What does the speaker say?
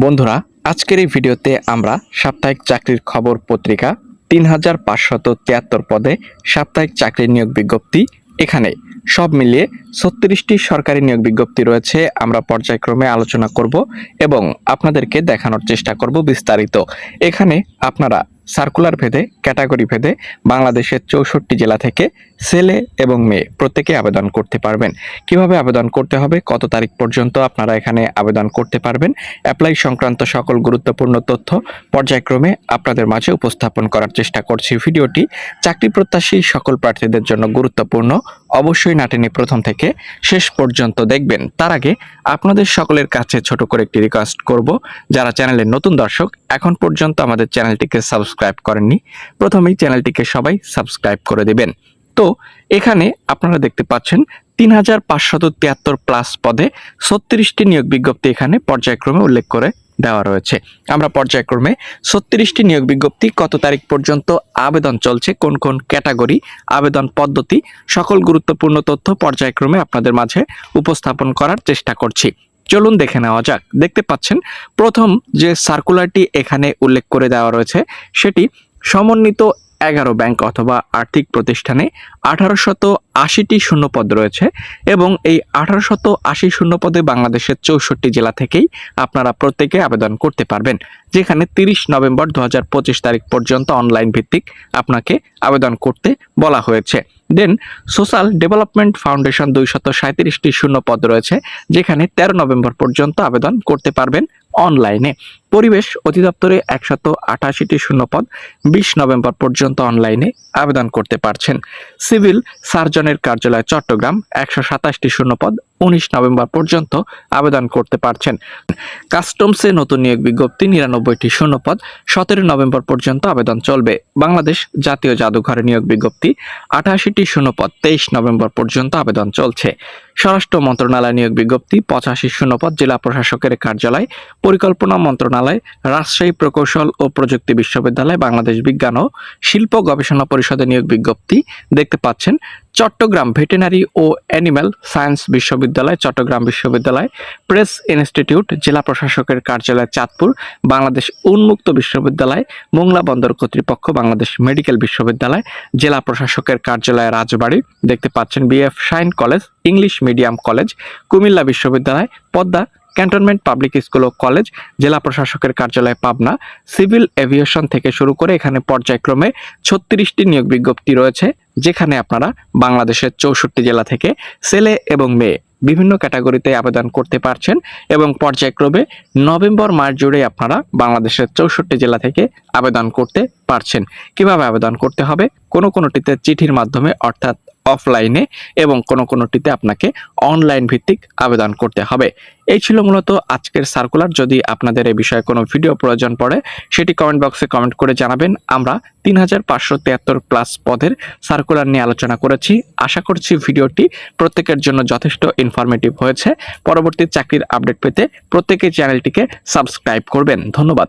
বন্ধুরা, আজকের এই ভিডিওতে আমরা সাপ্তাহিক চাকরির খবর পত্রিকা ৩৫৭৩ পদে সাপ্তাহিক চাকরির নিয়োগ বিজ্ঞপ্তি, এখানে সব মিলিয়ে ৩৬টি সরকারি নিয়োগ বিজ্ঞপ্তি রয়েছে। আমরা পর্যায়ক্রমে আলোচনা করব এবং আপনাদেরকে দেখানোর চেষ্টা করব বিস্তারিত। এখানে আপনারা সার্কুলার ভেদে, ক্যাটাগরি ভেদে বাংলাদেশের ৬৪ জেলা থেকে ছেলে এবং মেয়ে প্রত্যেকে আবেদন করতে পারবেন। কিভাবে আবেদন করতে হবে, কত তারিখ পর্যন্ত আপনারা এখানে আবেদন করতে পারবেন, অ্যাপ্লাই সংক্রান্ত সকল গুরুত্বপূর্ণ তথ্য পর্যায়ক্রমে আপনাদের মাঝে উপস্থাপন করার চেষ্টা করছি। ভিডিওটি চাকরি প্রত্যাশী সকল প্রার্থীদের জন্য গুরুত্বপূর্ণ, অবশ্যই না টেনে প্রথম থেকে শেষ পর্যন্ত দেখবেন। তার আগে আপনাদের সকলের কাছে ছোট করে একটি রিকোয়েস্ট করব, যারা চ্যানেলের নতুন দর্শক এখন পর্যন্ত আমাদের চ্যানেলটিকে সাবস্ক্রাইব করেননি, প্রথমেই চ্যানেলটিকে সবাই সাবস্ক্রাইব করে দেবেন। তো এখানে আপনারা দেখতে পাচ্ছেন ৩৫৭৩ প্লাস পদে ৩৬টি নিয়োগ বিজ্ঞপ্তি এখানে পর্যায়ক্রমে উল্লেখ করে দেওয়া রয়েছে। আমরা পর্যায়ক্রমে ৩৬টি নিয়োগ বিজ্ঞপ্তি, কত তারিখ পর্যন্ত আবেদন চলছে, কোন কোন ক্যাটাগরি, আবেদন পদ্ধতি, সকল গুরুত্বপূর্ণ তথ্য পর্যায়ক্রমে আপনাদের মাঝে উপস্থাপন করার চেষ্টা করছি। চলুন দেখে নেওয়া যাক। দেখতে পাচ্ছেন প্রথম যে সার্কুলারটি এখানে উল্লেখ করে দেওয়া রয়েছে সেটি সমন্বিত 11 ব্যাংক অথবা আর্থিক প্রতিষ্ঠানে 1880টি শূন্যপদ রয়েছে এবং এই 1880 শূন্যপদে বাংলাদেশের 64 জেলা থেকেই আপনারা প্রত্যেকে আবেদন করতে পারবেন, যেখানে 30 নভেম্বর 2025 তারিখ পর্যন্ত অনলাইন ভিত্তিক আপনাকে আবেদন করতে বলা হয়েছে। দেন সোশ্যাল ডেভেলপমেন্ট ফাউন্ডেশন 237টি শূন্যপদ রয়েছে, যেখানে 13 নভেম্বর পর্যন্ত আবেদন করতে পারবেন অনলাইনে। পরিবেশ অধিদপ্তরে 188টি শূন্যপদ 20 নভেম্বর পর্যন্ত অনলাইনে আবেদন করতে পারছেন। সিভিল সার্জনের কার্যালয় চট্টগ্রাম 127টি শূন্যপদ 19 নভেম্বর পর্যন্ত আবেদন করতে পারছেন। কাস্টমসে নতুন নিয়োগ বিজ্ঞপ্তি 99টি শূন্যপদ 17 নভেম্বর পর্যন্ত আবেদন চলবে। বাংলাদেশ জাতীয় জাদুঘরে নিয়োগ বিজ্ঞপ্তি 88টি শূন্যপদ 23 নভেম্বর পর্যন্ত আবেদন চলছে। স্বরাষ্ট্র মন্ত্রণালয় নিয়োগ বিজ্ঞপ্তি 85 শূন্যপদ জেলা প্রশাসকের কার্যালয়, পরিকল্পনা মন্ত্রণালয়, রাজশাহী প্রকৌশল ও প্রযুক্তি বিশ্ববিদ্যালয়, বাংলাদেশ বিজ্ঞান ও শিল্প গবেষণা পরিষদের নিয়োগ বিজ্ঞপ্তি দেখতে পাচ্ছেন। চট্টগ্রাম ভেটেনারি ও অ্যানিম্যাল সায়েন্স বিশ্ববিদ্যালয়, চট্টগ্রাম বিশ্ববিদ্যালয়, প্রেস ইনস্টিটিউট, জেলা প্রশাসকের কার্যালয় চাঁদপুর, বাংলাদেশ উন্মুক্ত বিশ্ববিদ্যালয়, মোংলা বন্দর কর্তৃপক্ষ, বাংলাদেশ মেডিকেল বিশ্ববিদ্যালয়, জেলা প্রশাসকের কার্যালয় রাজবাড়ী দেখতে পাচ্ছেন। BF shine college English medium college, Comilla বিশ্ববিদ্যালয়, পদ্মা ক্যান্টনমেন্ট পাবলিক স্কুল ও কলেজ, জেলা প্রশাসকের কার্যালয় পাবনা। সিভিল এভিয়েশন থেকে শুরু করে এখানে পর্যায়ক্রমে 36টি নিয়োগ বিজ্ঞপ্তি রয়েছে, যেখানে আপনারা বাংলাদেশের 64 জেলা থেকে ছেলে এবং মেয়ে বিভিন্ন ক্যাটাগরিতে আবেদন করতে পারছেন এবং পর্যায়ক্রমে নভেম্বর মাস জুড়ে আপনারা বাংলাদেশের 64 জেলা থেকে আবেদন করতে পারছেন। কিভাবে আবেদন করতে হবে, কোনোটিতে চিঠির মাধ্যমে অর্থাৎ অফলাইনে এবং কোনোটিতে আপনাকে অনলাইন ভিত্তিক আবেদন করতে হবে। এই ছিল মূলত আজকের সার্কুলার। যদি আপনাদের এই বিষয়ে কোনো ভিডিও প্রয়োজন পড়ে সেটি কমেন্ট বক্সে কমেন্ট করে জানাবেন। আমরা ৩৫৭৩ প্লাস পদের সার্কুলার নিয়ে আলোচনা করেছি। আশা করছি ভিডিওটি প্রত্যেকের জন্য যথেষ্ট ইনফরমেটিভ হয়েছে। পরবর্তী চাকরির আপডেট পেতে প্রত্যেকেই চ্যানেলটিকে সাবস্ক্রাইব করবেন। ধন্যবাদ।